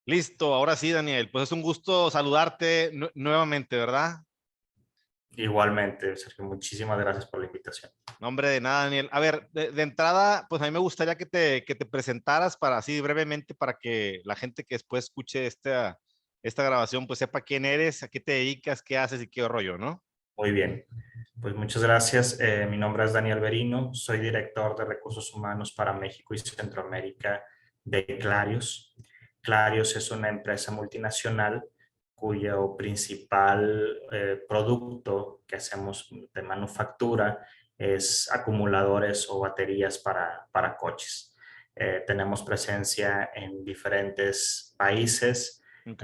Listo, ahora sí, Daniel. Pues es un gusto saludarte nuevamente, ¿verdad? Igualmente, Sergio, muchísimas gracias por la invitación. No, hombre, de nada, Daniel. A ver, de entrada, pues a mí me gustaría que te presentaras para así brevemente, para que la gente que después escuche esta grabación, pues sepa quién eres, a qué te dedicas, qué haces y qué rollo, ¿no? Muy bien, pues muchas gracias. Mi nombre es Daniel Berino, soy director de Recursos Humanos para México y Centroamérica de Clarios. Clarios es una empresa multinacional cuyo principal producto que hacemos de manufactura es acumuladores o baterías para coches. Tenemos presencia en diferentes países, Ok.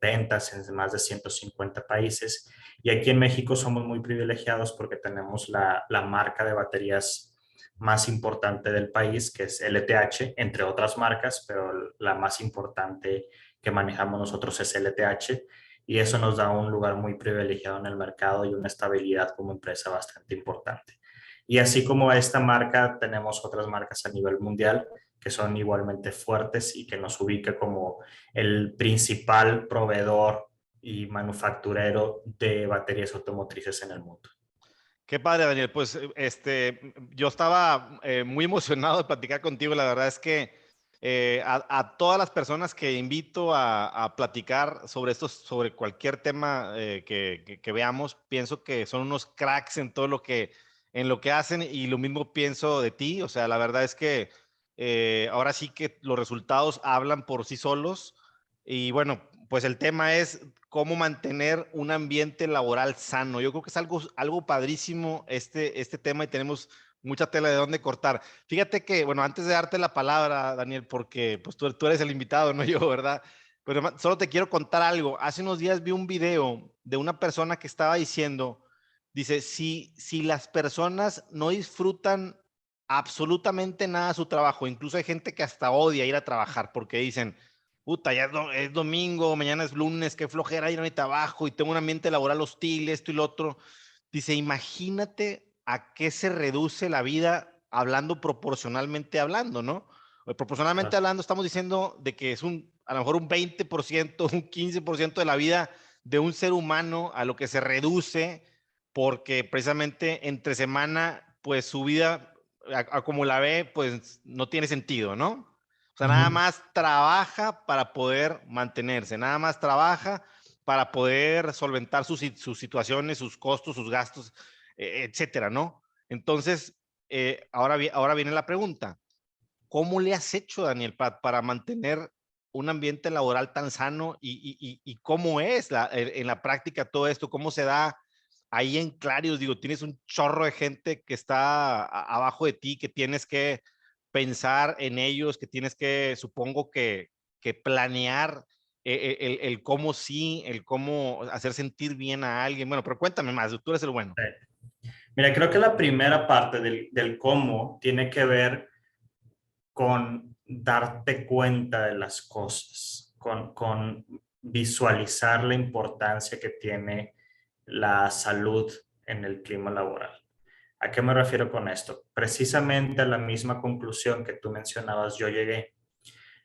ventas en más de 150 países. Y aquí en México somos muy privilegiados porque tenemos la marca de baterías más importante del país, que es LTH, entre otras marcas, pero la más importante que manejamos nosotros es LTH. Y eso nos da un lugar muy privilegiado en el mercado y una estabilidad como empresa bastante importante. Y así como esta marca, tenemos otras marcas a nivel mundial que son igualmente fuertes y que nos ubica como el principal proveedor y manufacturero de baterías automotrices en el mundo. Qué padre, Daniel. Pues yo estaba muy emocionado de platicar contigo. La verdad es que a todas las personas que invito a platicar sobre esto, sobre cualquier tema que veamos, pienso que son unos cracks en lo que hacen y lo mismo pienso de ti. O sea, la verdad es que ahora sí que los resultados hablan por sí solos. Y bueno, pues el tema es cómo mantener un ambiente laboral sano. Yo creo que es algo padrísimo este tema y tenemos mucha tela de dónde cortar. Fíjate que, bueno, antes de darte la palabra, Daniel, porque pues tú eres el invitado, no yo, ¿verdad? Pero solo te quiero contar algo. Hace unos días vi un video de una persona que estaba diciendo, dice, si las personas no disfrutan absolutamente nada de su trabajo, incluso hay gente que hasta odia ir a trabajar porque dicen, puta, ya es domingo, mañana es lunes, qué flojera ir a mi trabajo y tengo un ambiente laboral hostil, esto y lo otro. Dice, imagínate a qué se reduce la vida hablando proporcionalmente hablando, ¿no? Proporcionalmente Claro. hablando, estamos diciendo de que es a lo mejor un 20%, un 15% de la vida de un ser humano a lo que se reduce porque precisamente entre semana, pues su vida, a como la ve, pues no tiene sentido, ¿no? O sea, nada Ujú. más trabaja para poder mantenerse, nada más trabaja para poder solventar sus situaciones, sus costos, sus gastos, etcétera, ¿no? Entonces, ahora viene la pregunta. ¿Cómo le has hecho, Daniel, para mantener un ambiente laboral tan sano y cómo es en la práctica todo esto? ¿Cómo se da ahí en Clarios? Digo, tienes un chorro de gente que está abajo de ti, que tienes que pensar en ellos, que tienes que, supongo que planear el cómo sí, el cómo hacer sentir bien a alguien. Bueno, pero cuéntame más, tú eres el bueno. Mira, creo que la primera parte del cómo tiene que ver con darte cuenta de las cosas, con visualizar la importancia que tiene la salud en el clima laboral. ¿A qué me refiero con esto? Precisamente a la misma conclusión que tú mencionabas, yo llegué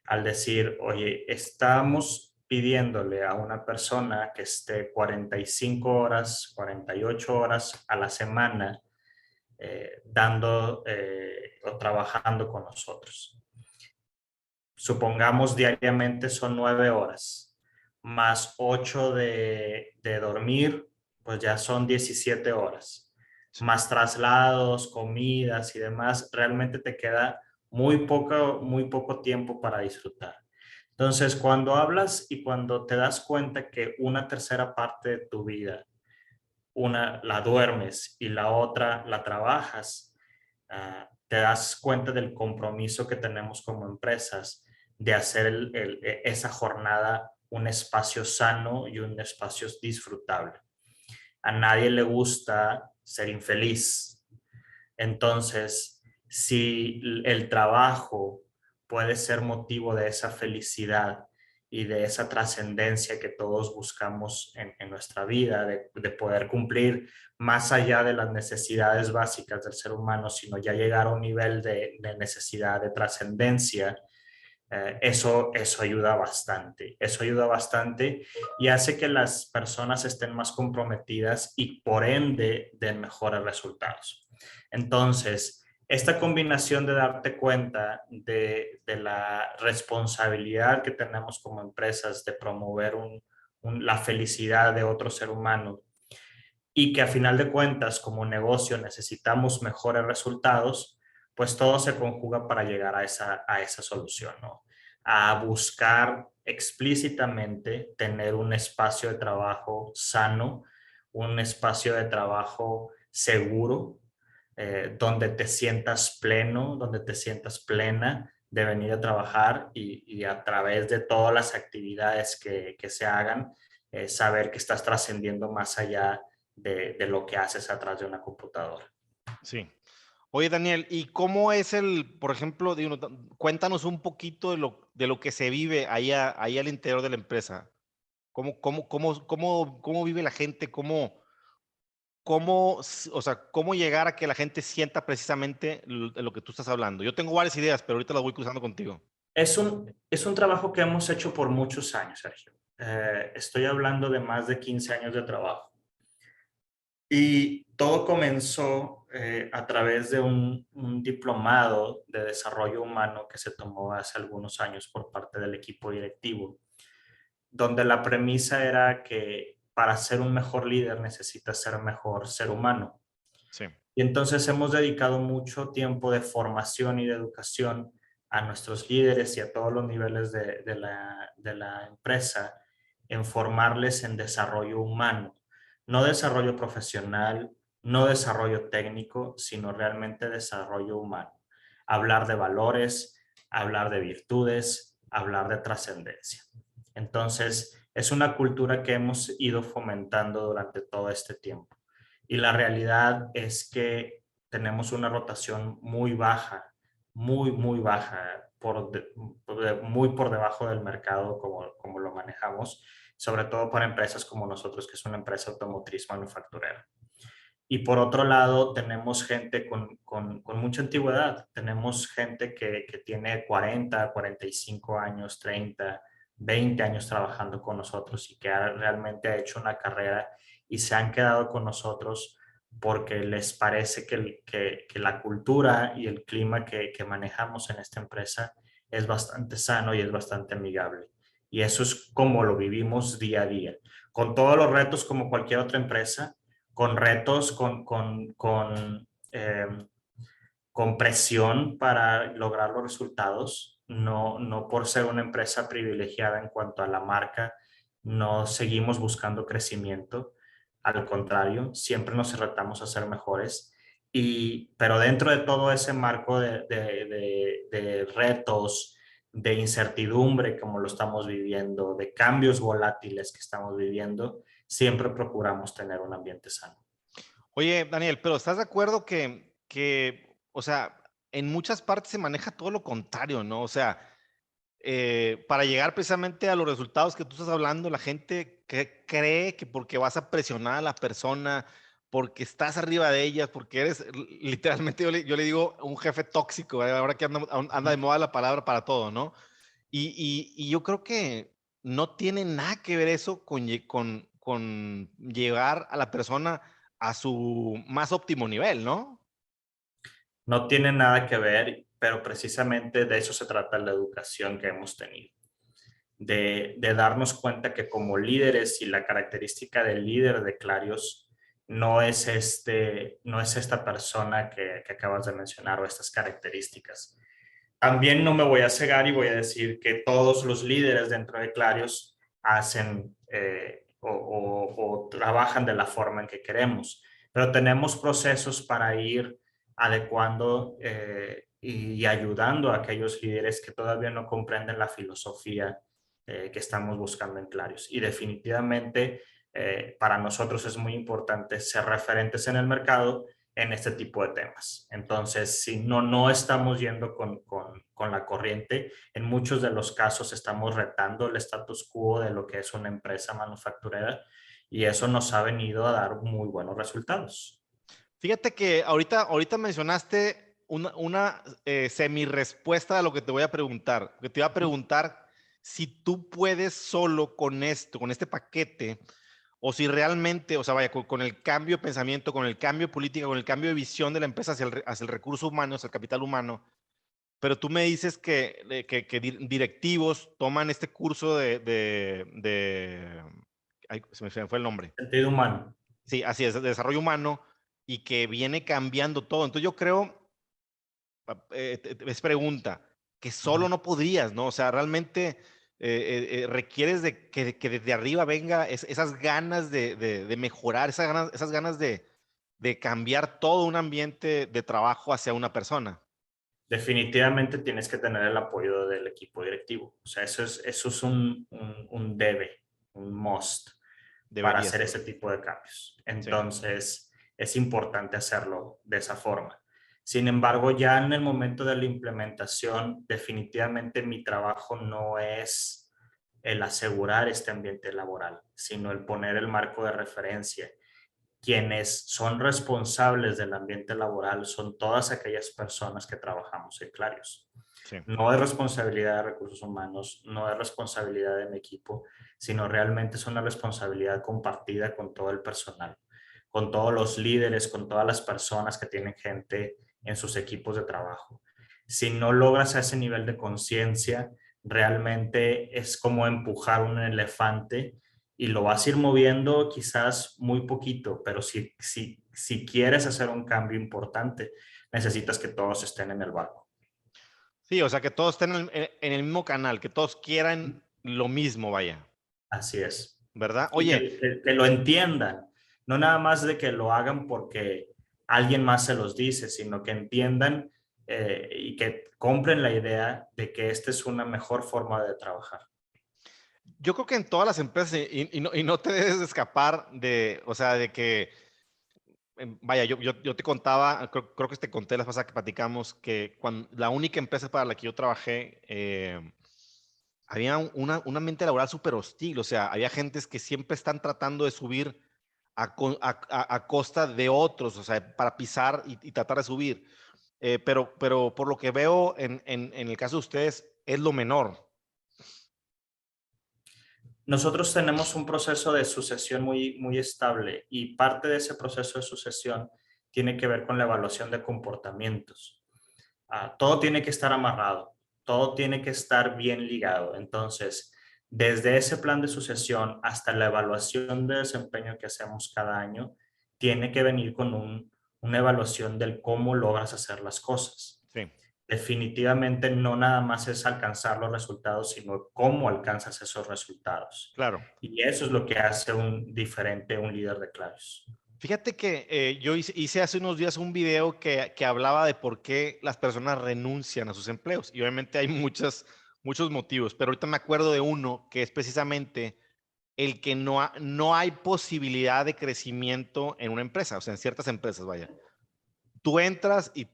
al decir, oye, estamos pidiéndole a una persona que esté 45 horas, 48 horas a la semana dando o trabajando con nosotros. Supongamos diariamente son 9 horas, más 8 de dormir, pues ya son 17 horas, Sí. más traslados, comidas y demás, realmente te queda muy poco tiempo para disfrutar. Entonces, cuando hablas y cuando te das cuenta que una tercera parte de tu vida, una la duermes y la otra la trabajas, te das cuenta del compromiso que tenemos como empresas de hacer esa jornada un espacio sano y un espacio disfrutable. A nadie le gusta ser infeliz. Entonces, si el trabajo puede ser motivo de esa felicidad y de esa trascendencia que todos buscamos en nuestra vida, de poder cumplir más allá de las necesidades básicas del ser humano, sino ya llegar a un nivel de necesidad de trascendencia, Eso ayuda bastante y hace que las personas estén más comprometidas y por ende den mejores resultados. Entonces, esta combinación de darte cuenta de la responsabilidad que tenemos como empresas de promover la felicidad de otro ser humano y que a final de cuentas como negocio necesitamos mejores resultados, pues todo se conjuga para llegar a esa solución, ¿no? A buscar explícitamente tener un espacio de trabajo sano, un espacio de trabajo seguro, donde te sientas pleno, donde te sientas plena de venir a trabajar y a través de todas las actividades que se hagan, saber que estás trascendiendo más allá de lo que haces atrás de una computadora. Sí. Oye, Daniel, ¿y cómo es por ejemplo, digo, cuéntanos un poquito de lo que se vive ahí al interior de la empresa? ¿Cómo vive la gente? O sea, cómo llegar a que la gente sienta precisamente de lo que tú estás hablando? Yo tengo varias ideas, pero ahorita las voy cruzando contigo. Es un trabajo que hemos hecho por muchos años, Sergio. Estoy hablando de más de 15 años de trabajo. Y todo comenzó a través de un diplomado de desarrollo humano que se tomó hace algunos años por parte del equipo directivo, donde la premisa era que para ser un mejor líder necesitas ser mejor ser humano. Sí, Y entonces hemos dedicado mucho tiempo de formación y de educación a nuestros líderes y a todos los niveles de la empresa en formarles en desarrollo humano, no desarrollo profesional, no desarrollo técnico, sino realmente desarrollo humano. Hablar de valores, hablar de virtudes, hablar de trascendencia. Entonces, es una cultura que hemos ido fomentando durante todo este tiempo. Y la realidad es que tenemos una rotación muy baja, muy baja, muy por debajo del mercado como lo manejamos, sobre todo para empresas como nosotros, que es una empresa automotriz manufacturera. Y por otro lado, tenemos gente con mucha antigüedad. Tenemos gente que tiene 40, 45 años, 30, 20 años trabajando con nosotros y que realmente ha hecho una carrera y se han quedado con nosotros porque les parece que la cultura y el clima que manejamos en esta empresa es bastante sano y es bastante amigable. Y eso es como lo vivimos día a día, con todos los retos como cualquier otra empresa, con retos, con presión para lograr los resultados, no por ser una empresa privilegiada en cuanto a la marca, no seguimos buscando crecimiento, al contrario, siempre nos retamos a ser mejores. Pero dentro de todo ese marco de retos, de incertidumbre como lo estamos viviendo, de cambios volátiles que estamos viviendo, siempre procuramos tener un ambiente sano. Oye, Daniel, pero ¿estás de acuerdo o sea, en muchas partes se maneja todo lo contrario, ¿no? O sea, para llegar precisamente a los resultados que tú estás hablando, la gente cree que porque vas a presionar a la persona, porque estás arriba de ellas, porque eres literalmente, yo le digo un jefe tóxico, ahora que anda de moda la palabra para todo, ¿no? Y yo creo que no tiene nada que ver eso con llevar a la persona a su más óptimo nivel, ¿no? No tiene nada que ver, pero precisamente de eso se trata la educación que hemos tenido, de darnos cuenta que como líderes y la característica del líder de Clarios no es esta persona que acabas de mencionar o estas características. También no me voy a cegar y voy a decir que todos los líderes dentro de Clarios hacen o trabajan de la forma en que queremos, pero tenemos procesos para ir adecuando y ayudando a aquellos líderes que todavía no comprenden la filosofía que estamos buscando en Clarios. Y definitivamente para nosotros es muy importante ser referentes en el mercado en este tipo de temas. Entonces, si no estamos yendo con la corriente, en muchos de los casos estamos retando el status quo de lo que es una empresa manufacturera y eso nos ha venido a dar muy buenos resultados. Fíjate que ahorita mencionaste una semi-respuesta a lo que te voy a preguntar. Que te iba a preguntar si tú puedes solo con esto, con este paquete, o si realmente, o sea, vaya, con el cambio de pensamiento, con el cambio de política, con el cambio de visión de la empresa hacia el recurso humano, hacia el capital humano, pero tú me dices que directivos toman este curso ay, se me fue el nombre. Sentido humano. Sí, así es, de desarrollo humano y que viene cambiando todo. Entonces yo creo, es pregunta, que solo Ujú. no podrías, ¿no? O sea, realmente requieres de que desde arriba venga esas ganas de mejorar, esas ganas de cambiar todo un ambiente de trabajo hacia una persona. Definitivamente tienes que tener el apoyo del equipo directivo. O sea, eso es un debe, un must para Deberías, hacer ese correcto. tipo de cambios. Sí, Entonces, es importante hacerlo de esa forma. Sin embargo, ya en el momento de la implementación, definitivamente mi trabajo no es el asegurar este ambiente laboral, sino el poner el marco de referencia. Quienes son responsables del ambiente laboral son todas aquellas personas que trabajamos en Clarios. sí, No es responsabilidad de recursos humanos, no es responsabilidad de mi equipo, sino realmente es una responsabilidad compartida con todo el personal, con todos los líderes, con todas las personas que tienen gente en sus equipos de trabajo. Si no logras ese nivel de conciencia, realmente es como empujar un elefante y lo vas a ir moviendo quizás muy poquito, pero si quieres hacer un cambio importante, necesitas que todos estén en el barco. sí, o sea, que todos estén en el mismo canal, que todos quieran lo mismo, vaya, Así es. ¿verdad? Y Oye, que lo entiendan, no nada más de que lo hagan porque alguien más se los dice, sino que entiendan y que compren la idea de que esta es una mejor forma de trabajar. yo creo que en todas las empresas, y no te debes de escapar o sea, de que, vaya, yo te contaba, creo que te conté la pasada que platicamos, que la única empresa para la que yo trabajé, había un ambiente laboral súper hostil, o sea, había gentes que siempre están tratando de subir a costa de otros, o sea, para pisar y tratar de subir. Pero por lo que veo en el caso de ustedes, es lo menor. Nosotros tenemos un proceso de sucesión muy estable y parte de ese proceso de sucesión tiene que ver con la evaluación de comportamientos. Todo tiene que estar amarrado, todo tiene que estar bien ligado. Entonces, desde ese plan de sucesión hasta la evaluación de desempeño que hacemos cada año, tiene que venir con una evaluación del cómo logras hacer las cosas. Sí, Definitivamente no nada más es alcanzar los resultados, sino cómo alcanzas esos resultados. claro. Y eso es lo que hace un diferente, un líder de Clarios. Fíjate que yo hice hace unos días un video que hablaba de por qué las personas renuncian a sus empleos. Y obviamente hay muchos motivos, pero ahorita me acuerdo de uno que es precisamente el que no hay posibilidad de crecimiento en una empresa, o sea, en ciertas empresas, vaya. Tú entras y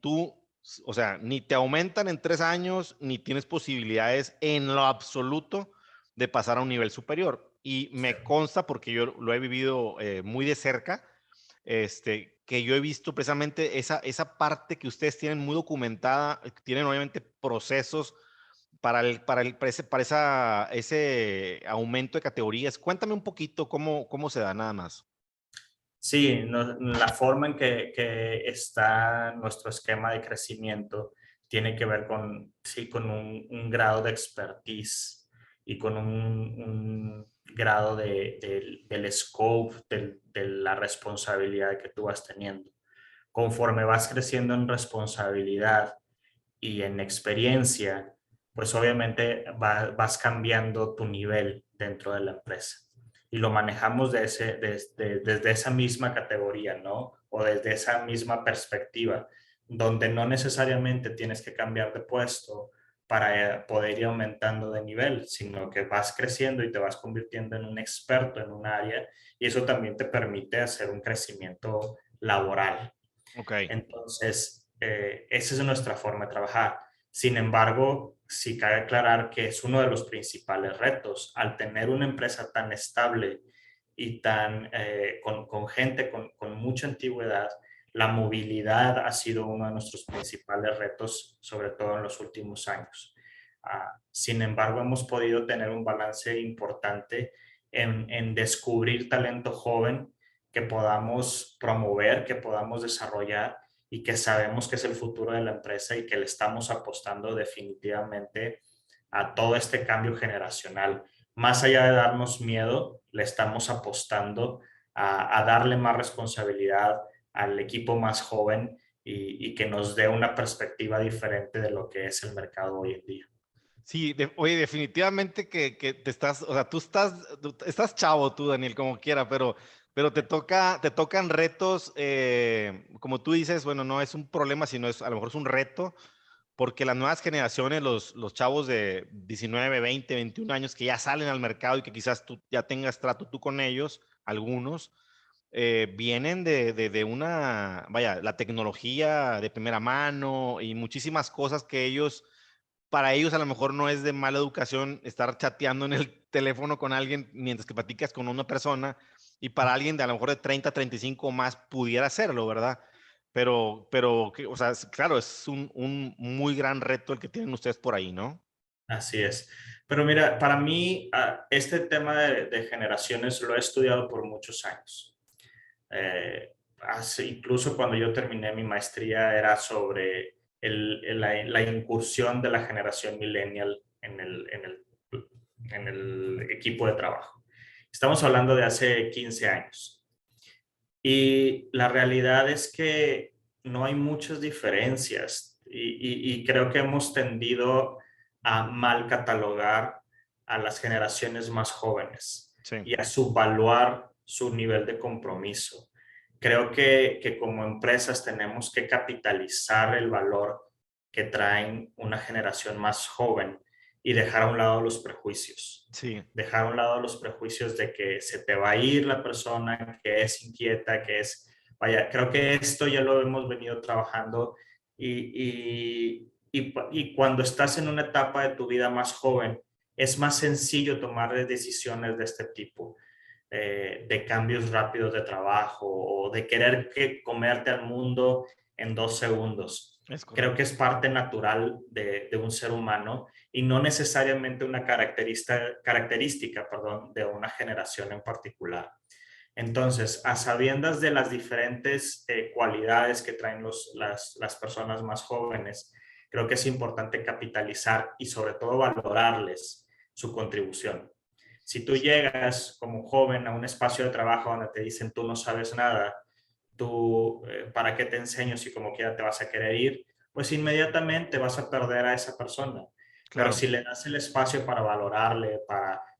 o sea, ni te aumentan en 3 años, ni tienes posibilidades en lo absoluto de pasar a un nivel superior. Y me consta, porque yo lo he vivido muy de cerca, que yo he visto precisamente esa parte que ustedes tienen muy documentada, tienen obviamente procesos para ese aumento de categorías. Cuéntame un poquito cómo se da nada más. Sí, la forma en que está nuestro esquema de crecimiento tiene que ver con, sí, con un grado de expertise y con un grado del scope, de la responsabilidad que tú vas teniendo. Conforme vas creciendo en responsabilidad y en experiencia, pues obviamente vas cambiando tu nivel dentro de la empresa. Y lo manejamos desde esa misma categoría, ¿no? O desde esa misma perspectiva, donde no necesariamente tienes que cambiar de puesto para poder ir aumentando de nivel, sino que vas creciendo y te vas convirtiendo en un experto en un área y eso también te permite hacer un crecimiento laboral. Ok, Entonces, esa es nuestra forma de trabajar. Sin embargo, sí cabe aclarar que es uno de los principales retos al tener una empresa tan estable y con gente con mucha antigüedad. la movilidad ha sido uno de nuestros principales retos, sobre todo en los últimos años. Sin embargo, hemos podido tener un balance importante en descubrir talento joven que podamos promover, que podamos desarrollar y que sabemos que es el futuro de la empresa y que le estamos apostando definitivamente a todo este cambio generacional. Más allá de darnos miedo, le estamos apostando a darle más responsabilidad al equipo más joven y que nos dé una perspectiva diferente de lo que es el mercado hoy en día. Sí, oye, definitivamente que te estás, o sea, estás chavo tú, Daniel, como quiera, pero te tocan retos, como tú dices, bueno, no es un problema, sino a lo mejor es un reto, porque las nuevas generaciones, los chavos de 19, 20, 21 años que ya salen al mercado y que quizás tú ya tengas trato tú con ellos, algunos, vienen de una, vaya, la tecnología de primera mano y muchísimas cosas que ellos para ellos a lo mejor no es de mala educación estar chateando en el teléfono con alguien mientras que platicas con una persona y para alguien de a lo mejor de 30, 35 o más pudiera hacerlo, ¿verdad? Pero o sea, claro, es un muy gran reto el que tienen ustedes por ahí, ¿no? Así es. Pero mira, para mí este tema de generaciones lo he estudiado por muchos años. Incluso cuando yo terminé mi maestría era sobre la incursión de la generación millennial en el equipo de trabajo. Estamos hablando de hace 15 años. Y la realidad es que no hay muchas diferencias y creo que hemos tendido a mal catalogar a las generaciones más jóvenes Sí, y a subvaluar su nivel de compromiso. Creo que como empresas tenemos que capitalizar el valor que traen una generación más joven y dejar a un lado los prejuicios. sí, Dejar a un lado los prejuicios de que se te va a ir la persona, que es inquieta, que es, vaya, creo que esto ya lo hemos venido trabajando y cuando estás en una etapa de tu vida más joven, es más sencillo tomar decisiones de este tipo, de cambios rápidos de trabajo o de querer comerte al mundo en 2 segundos. es Creo que correcto. es parte natural de un ser humano y no necesariamente una característica, perdón, de una generación en particular. Entonces, a sabiendas de las diferentes cualidades que traen las personas más jóvenes, creo que es importante capitalizar y sobre todo valorarles su contribución. Si tú llegas como joven a un espacio de trabajo donde te dicen tú no sabes nada, tú, ¿para qué te enseño si como quiera te vas a querer ir? Pues inmediatamente vas a perder a esa persona. Pero Claro. si le das el espacio para valorarle,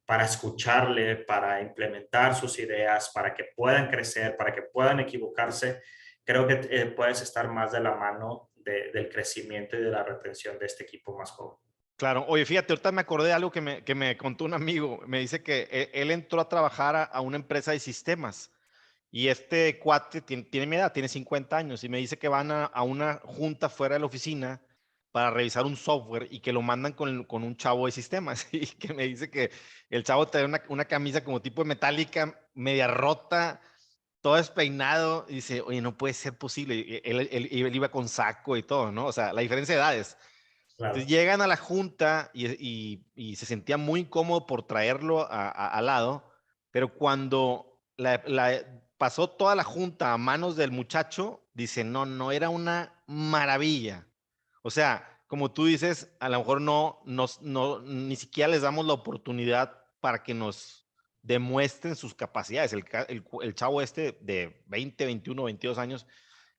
para escucharle, para implementar sus ideas, para que puedan crecer, para que puedan equivocarse, creo que puedes estar más de la mano del crecimiento y de la retención de este equipo más joven. Claro, oye, fíjate, ahorita me acordé de algo que me contó un amigo. Me dice que él entró a trabajar a una empresa de sistemas y este cuate tiene mi edad, tiene 50 años y me dice que van a una junta fuera de la oficina para revisar un software y que lo mandan con un chavo de sistemas y que me dice que el chavo trae una camisa como tipo de metálica, media rota, todo despeinado y dice, oye, no puede ser posible. Y él iba con saco y todo, ¿no? O sea, la diferencia de edades. Entonces Claro, llegan a la junta y se sentía muy incómodo por traerlo al lado, pero cuando pasó toda la junta a manos del muchacho, dice, no, no, era una maravilla. O sea, como tú dices, a lo mejor no, ni siquiera les damos la oportunidad para que nos demuestren sus capacidades. El chavo este de 20, 21, 22 años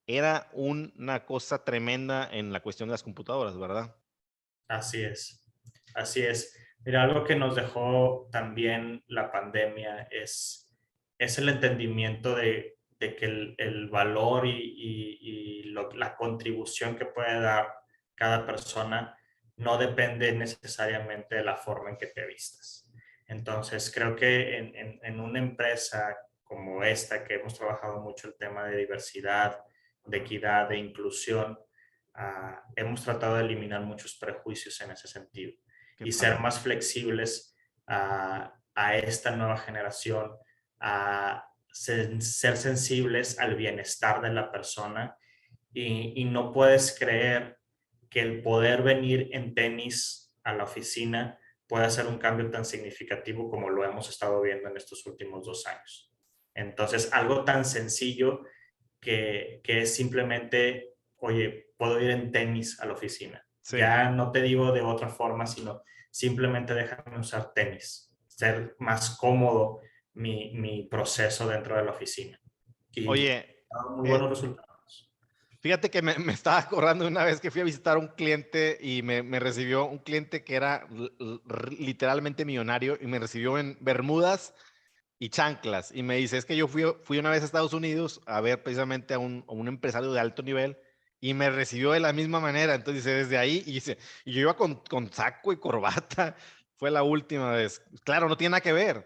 era una cosa tremenda en la cuestión de las computadoras, ¿verdad? así es. Así es. Mira, algo que nos dejó también la pandemia es el entendimiento de que el valor la contribución que puede dar cada persona no depende necesariamente de la forma en que te vistas. Entonces, creo que en una empresa como esta, que hemos trabajado mucho el tema de diversidad, de equidad, de inclusión, hemos tratado de eliminar muchos prejuicios en ese sentido Qué y ser padre. más flexibles a esta nueva generación, a ser sensibles al bienestar de la persona y no puedes creer que el poder venir en tenis a la oficina puede hacer un cambio tan significativo como lo hemos estado viendo en estos últimos 2 años. Entonces, algo tan sencillo que es simplemente, oye, puedo ir en tenis a la oficina. Sí. Ya no te digo de otra forma, sino simplemente déjame usar tenis, ser más cómodo mi proceso dentro de la oficina. Y Oye, ha dado muy eh, buenos resultados. fíjate que me estaba acordando de una vez que fui a visitar a un cliente y me recibió un cliente que era literalmente millonario y me recibió en bermudas y chanclas. Y me dice, es que yo fui una vez a Estados Unidos a ver precisamente a un empresario de alto nivel y me recibió de la misma manera. Entonces dice, desde ahí, y dice, y yo iba con saco y corbata, fue la última vez. Claro, no tiene nada que ver,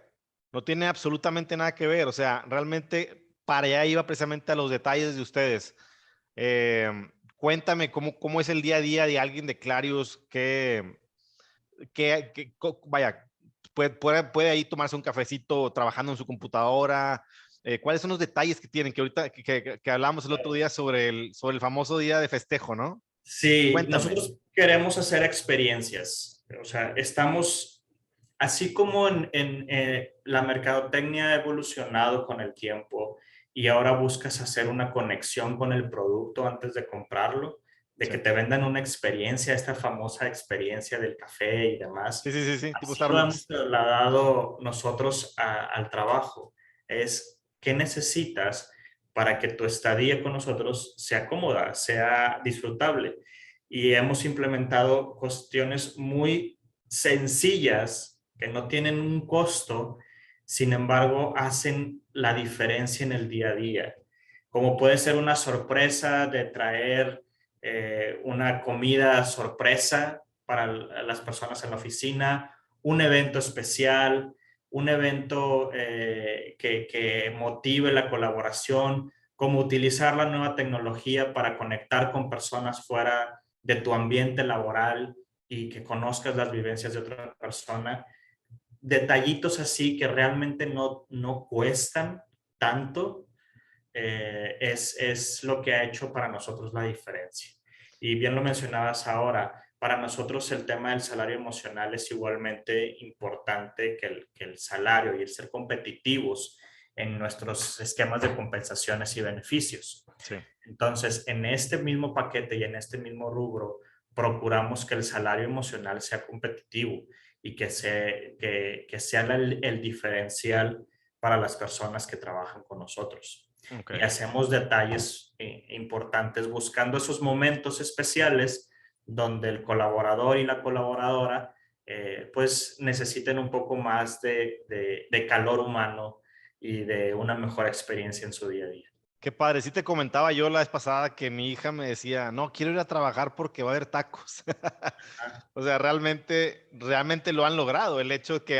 no tiene absolutamente nada que ver. O sea, realmente para allá iba precisamente a los detalles de ustedes. Cuéntame cómo es el día a día de alguien de Clarius vaya, puede ahí tomarse un cafecito trabajando en su computadora. ¿Cuáles son los detalles que tienen? Que ahorita que hablamos el otro día sobre el famoso día de festejo, ¿no? Sí, Cuéntame. nosotros queremos hacer experiencias. O sea, estamos, así como la mercadotecnia ha evolucionado con el tiempo y ahora buscas hacer una conexión con el producto antes de comprarlo, de Sí, que te vendan una experiencia, esta famosa experiencia del café y sí, demás. sí, sí, sí, tipo Así lo hemos Starbucks. trasladado nosotros al trabajo. Es, ¿qué necesitas para que tu estadía con nosotros sea cómoda, sea disfrutable? Y hemos implementado cuestiones muy sencillas que no tienen un costo, sin embargo, hacen la diferencia en el día a día. Como puede ser una sorpresa de traer una comida sorpresa para las personas en la oficina, un evento especial, un evento que motive la colaboración, cómo utilizar la nueva tecnología para conectar con personas fuera de tu ambiente laboral y que conozcas las vivencias de otra persona. Detallitos así que realmente no cuestan tanto, es lo que ha hecho para nosotros la diferencia. Y bien lo mencionabas ahora, para nosotros el tema del salario emocional es igualmente importante que el salario y el ser competitivos en nuestros esquemas de compensaciones y beneficios. Sí. Entonces, en este mismo paquete y en este mismo rubro, procuramos que el salario emocional sea competitivo y que sea el diferencial para las personas que trabajan con nosotros. Ok. Y hacemos detalles importantes buscando esos momentos especiales donde el colaborador y la colaboradora pues necesiten un poco más de calor humano y de una mejor experiencia en su día a día. Qué padre. Sí te comentaba yo la vez pasada que mi hija me decía, no, quiero ir a trabajar porque va a haber tacos. O sea, realmente lo han logrado. El hecho de que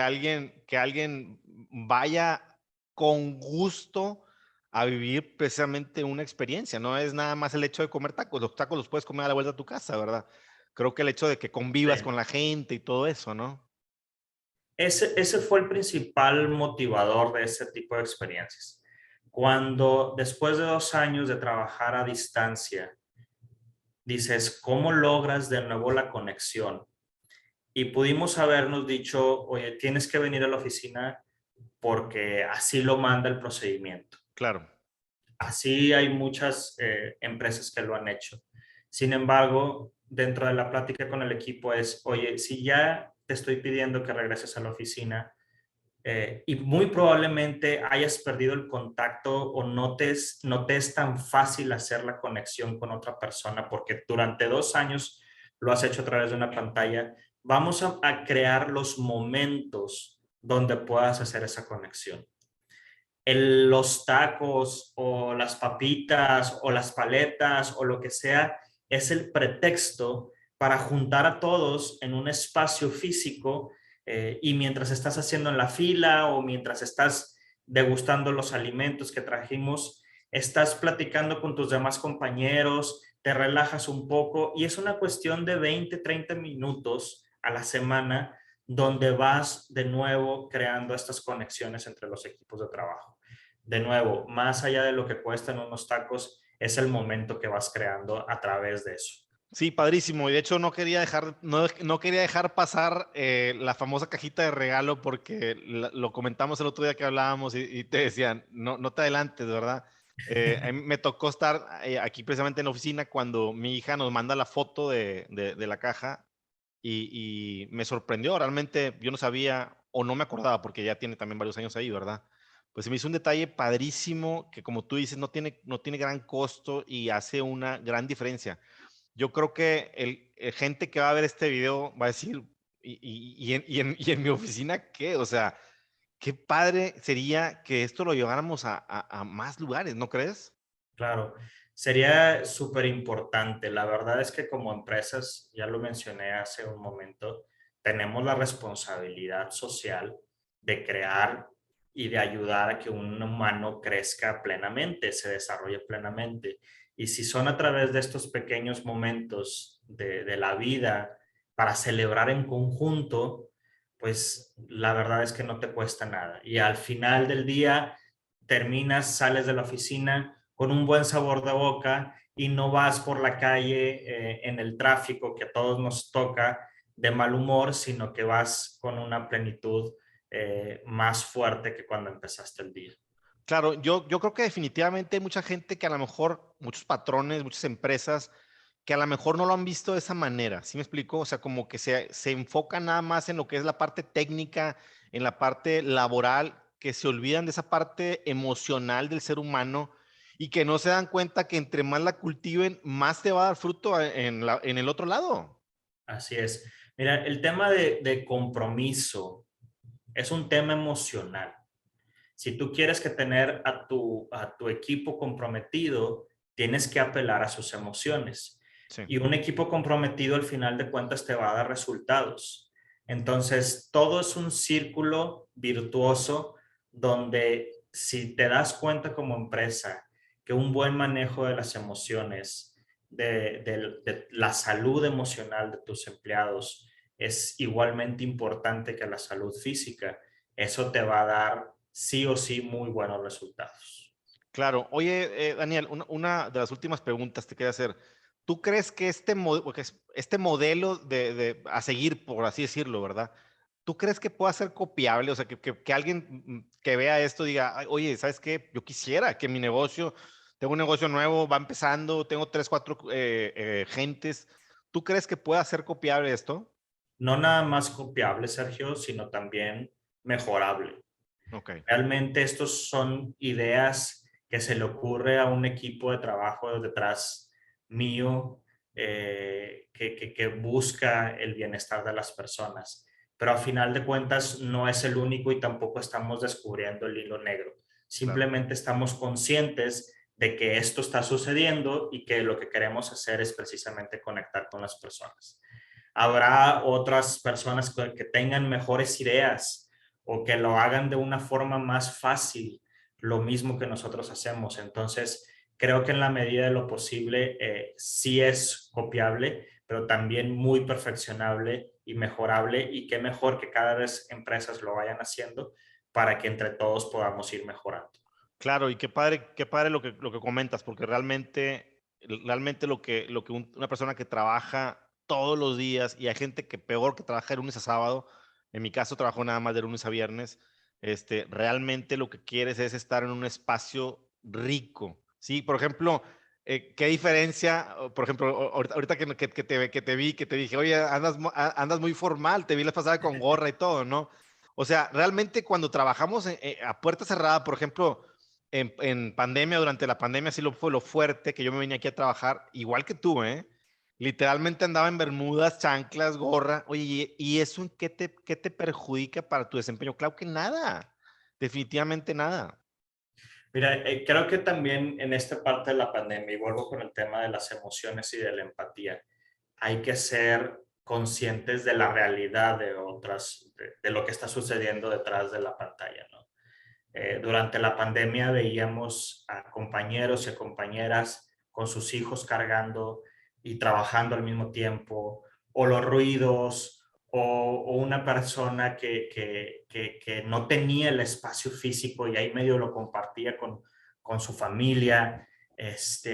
alguien vaya con gusto a vivir precisamente una experiencia. No es nada más el hecho de comer tacos. Los tacos los puedes comer a la vuelta de tu casa, ¿verdad? Creo que el hecho de que convivas Sí. con la gente y todo eso, ¿no? Ese fue el principal motivador de ese tipo de experiencias. Cuando después de 2 años de trabajar a distancia, dices, ¿cómo logras de nuevo la conexión? Y pudimos habernos dicho, oye, tienes que venir a la oficina porque así lo manda el procedimiento. Claro. Así hay muchas empresas que lo han hecho. Sin embargo, dentro de la plática con el equipo es, oye, si ya te estoy pidiendo que regreses a la oficina, y muy probablemente hayas perdido el contacto o no te es tan fácil hacer la conexión con otra persona porque durante 2 años lo has hecho a través de una pantalla. Vamos a crear los momentos donde puedas hacer esa conexión. Los tacos o las papitas o las paletas o lo que sea es el pretexto para juntar a todos en un espacio físico, y mientras estás haciendo en la fila o mientras estás degustando los alimentos que trajimos, estás platicando con tus demás compañeros, te relajas un poco y es una cuestión de 20, 30 minutos a la semana donde vas de nuevo creando estas conexiones entre los equipos de trabajo. de nuevo, más allá de lo que cuestan unos tacos, es el momento que vas creando a través de eso. Sí, padrísimo. Y de hecho no quería dejar pasar la famosa cajita de regalo porque lo comentamos el otro día que hablábamos y te decían, no te adelantes, ¿verdad? A mí me tocó estar aquí precisamente en la oficina cuando mi hija nos manda la foto de la caja y me sorprendió. Realmente yo no sabía o no me acordaba porque ya tiene también varios años ahí, ¿verdad? Pues se me hizo un detalle padrísimo que como tú dices no tiene gran costo y hace una gran diferencia. Yo creo que gente que va a ver este video va a decir, y en mi oficina qué? O sea, qué padre sería que esto lo lleváramos a más lugares, ¿no crees? Claro, sería súper importante. La verdad es que como empresas, ya lo mencioné hace un momento, tenemos la responsabilidad social de crear y de ayudar a que un humano crezca plenamente, se desarrolle plenamente. Y si son a través de estos pequeños momentos de la vida para celebrar en conjunto, pues la verdad es que no te cuesta nada. Y al final del día terminas, sales de la oficina con un buen sabor de boca y no vas por la calle en el tráfico que a todos nos toca de mal humor, sino que vas con una plenitud más fuerte que cuando empezaste el día. Claro, yo creo que definitivamente hay mucha gente que a lo mejor, muchos patrones, muchas empresas, que a lo mejor no lo han visto de esa manera, ¿sí me explico? O sea, como que se enfocan nada más en lo que es la parte técnica, en la parte laboral, que se olvidan de esa parte emocional del ser humano y que no se dan cuenta que entre más la cultiven, más te va a dar fruto en el otro lado. Así es. Mira, el tema de compromiso es un tema emocional. Si tú quieres que tener a tu equipo comprometido, tienes que apelar a sus emociones. Sí, Y un equipo comprometido al final de cuentas te va a dar resultados. Entonces, todo es un círculo virtuoso donde si te das cuenta como empresa que un buen manejo de las emociones, de la salud emocional de tus empleados es igualmente importante que la salud física, eso te va a dar sí o sí muy buenos resultados. claro. Oye, Daniel, una de las últimas preguntas te quería hacer. ¿Tú crees que este modelo a seguir, por así decirlo, ¿verdad? ¿Tú crees que pueda ser copiable? O sea, que alguien que vea esto diga, "Ay, oye, ¿sabes qué? Yo quisiera que mi negocio, tengo un negocio nuevo, va empezando, tengo tres, cuatro gentes. ¿Tú crees que pueda ser copiable esto? No nada más copiable, Sergio, sino también mejorable. Ok, Realmente estos son ideas que se le ocurre a un equipo de trabajo detrás mío que busca el bienestar de las personas. Pero a final de cuentas no es el único y tampoco estamos descubriendo el hilo negro. claro. Simplemente estamos conscientes de que esto está sucediendo y que lo que queremos hacer es precisamente conectar con las personas. Habrá otras personas que tengan mejores ideas o que lo hagan de una forma más fácil, lo mismo que nosotros hacemos. Entonces, creo que en la medida de lo posible sí es copiable, pero también muy perfeccionable y mejorable. Y qué mejor que cada vez empresas lo vayan haciendo para que entre todos podamos ir mejorando. Claro, y qué padre lo que comentas, porque realmente una persona que trabaja todos los días, y hay gente que peor que trabaja de lunes a sábado, en mi caso trabajo nada más de lunes a viernes, realmente lo que quieres es estar en un espacio rico, ¿sí? Por ejemplo, ¿qué diferencia? Por ejemplo, ahorita que te vi, que te dije, oye, andas muy formal, te vi la pasada con gorra y todo, ¿no? O sea, realmente cuando trabajamos a puerta cerrada, por ejemplo, en pandemia, durante la pandemia, sí fue lo fuerte que yo me venía aquí a trabajar, igual que tú, ¿eh? Literalmente andaba en bermudas, chanclas, gorra. Oye, ¿y eso en qué te perjudica para tu desempeño? Claro que nada, definitivamente nada. Mira, creo que también en esta parte de la pandemia, y vuelvo con el tema de las emociones y de la empatía, hay que ser conscientes de la realidad de otras, de lo que está sucediendo detrás de la pantalla, ¿no? Durante la pandemia veíamos a compañeros y a compañeras con sus hijos cargando y trabajando al mismo tiempo, o los ruidos, o una persona que no tenía el espacio físico y ahí medio lo compartía con su familia,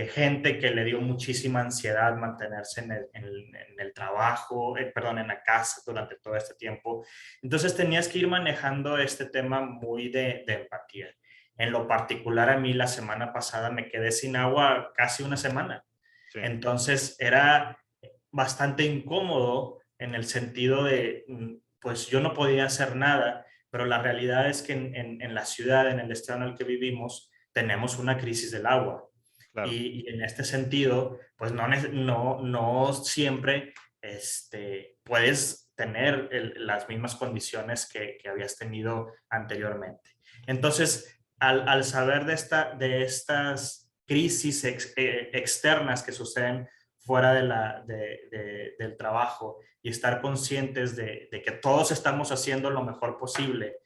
gente que le dio muchísima ansiedad mantenerse en el trabajo, perdón, en la casa durante todo este tiempo. Entonces tenías que ir manejando este tema muy de empatía. En lo particular, a mí la semana pasada me quedé sin agua casi una semana. Sí, Entonces era bastante incómodo en el sentido de, pues yo no podía hacer nada, pero la realidad es que en la ciudad, en el estado en el que vivimos, tenemos una crisis del agua. claro. Y en este sentido, pues no siempre puedes tener las mismas condiciones que habías tenido anteriormente. Entonces, al saber de estas crisis externas que suceden fuera del trabajo y estar conscientes de que todos estamos haciendo lo mejor posible,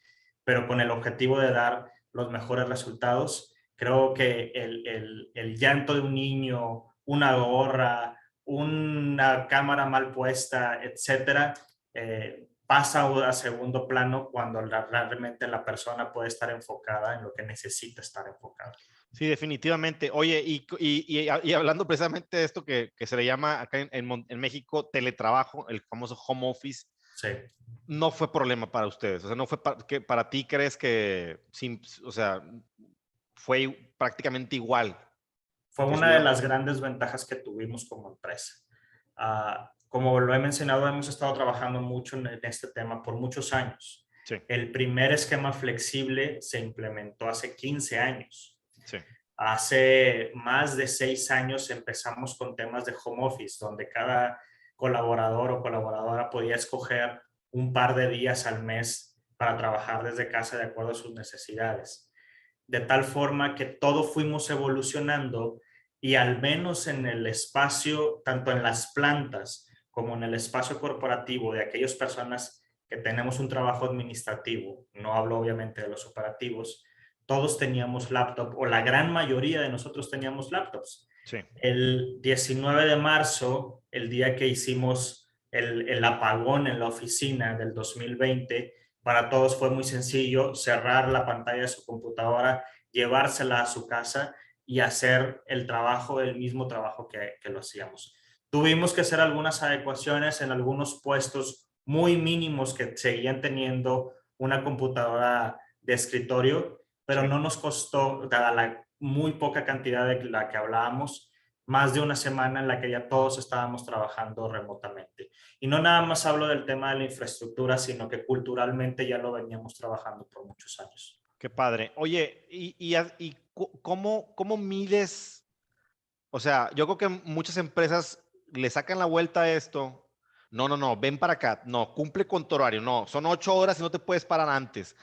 pero con el objetivo de dar los mejores resultados, creo que el llanto de un niño, una gorra, una cámara mal puesta, etcétera, pasa a segundo plano cuando realmente la persona puede estar enfocada en lo que necesita estar enfocada. Sí, definitivamente. Oye, y hablando precisamente de esto que se le llama acá en México teletrabajo, el famoso home office, Sí. no fue problema para ustedes. O sea, no fue que para ti crees que, o sea, fue prácticamente igual. Fue Que una de estuvieron. las grandes ventajas que tuvimos como empresa. Como lo he mencionado, hemos estado trabajando mucho en este tema por muchos años. Sí, El primer esquema flexible se implementó hace 15 años. sí, Hace más de 6 años empezamos con temas de home office, donde cada colaborador o colaboradora podía escoger un par de días al mes para trabajar desde casa de acuerdo a sus necesidades. De tal forma que todos fuimos evolucionando y al menos en el espacio, tanto en las plantas como en el espacio corporativo de aquellas personas que tenemos un trabajo administrativo, no hablo obviamente de los operativos, todos teníamos laptop o la gran mayoría de nosotros teníamos laptops. sí. El 19 de marzo, el día que hicimos el apagón en la oficina del 2020, para todos fue muy sencillo cerrar la pantalla de su computadora, llevársela a su casa y hacer el mismo trabajo que lo hacíamos. Tuvimos que hacer algunas adecuaciones en algunos puestos muy mínimos que seguían teniendo una computadora de escritorio, pero Sí. no nos costó, dada la muy poca cantidad de la que hablábamos, más de una semana en la que ya todos estábamos trabajando remotamente. Y no nada más hablo del tema de la infraestructura, sino que culturalmente ya lo veníamos trabajando por muchos años. Qué padre. Oye, ¿cómo mides? O sea, yo creo que muchas empresas le sacan la vuelta a esto. No, no, no, ven para acá. No, cumple con tu horario. No, son 8 horas y no te puedes parar antes.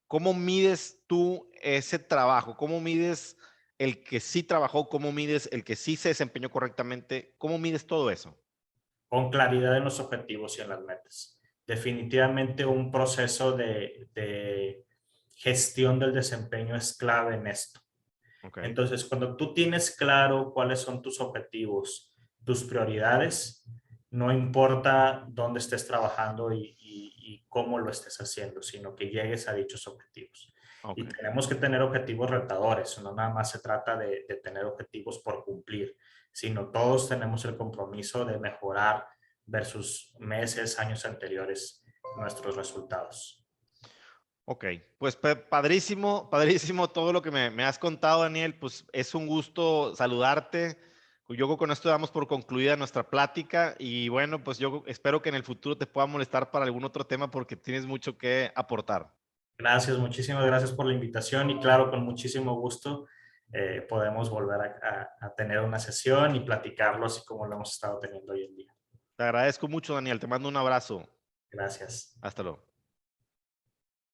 ¿Cómo mides tú ese trabajo? ¿Cómo mides el que sí trabajó? ¿Cómo mides el que sí se desempeñó correctamente? ¿Cómo mides todo eso? Con claridad en los objetivos y en las metas. Definitivamente un proceso de gestión del desempeño es clave en esto. Ok, Entonces, cuando tú tienes claro cuáles son tus objetivos, tus prioridades, no importa dónde estés trabajando y cómo lo estés haciendo, sino que llegues a dichos objetivos. ok. Y tenemos que tener objetivos retadores, no nada más se trata de tener objetivos por cumplir, sino todos tenemos el compromiso de mejorar versus meses, años anteriores nuestros resultados. Ok, pues padrísimo, padrísimo todo lo que me has contado, Daniel. Pues es un gusto saludarte. Yo creo que con esto damos por concluida nuestra plática y bueno, pues yo espero que en el futuro te pueda molestar para algún otro tema porque tienes mucho que aportar. Gracias, muchísimas gracias por la invitación y claro, con muchísimo gusto podemos volver a tener una sesión y platicarlo así como lo hemos estado teniendo hoy en día. Te agradezco mucho, Daniel. Te mando un abrazo. Gracias. Hasta luego.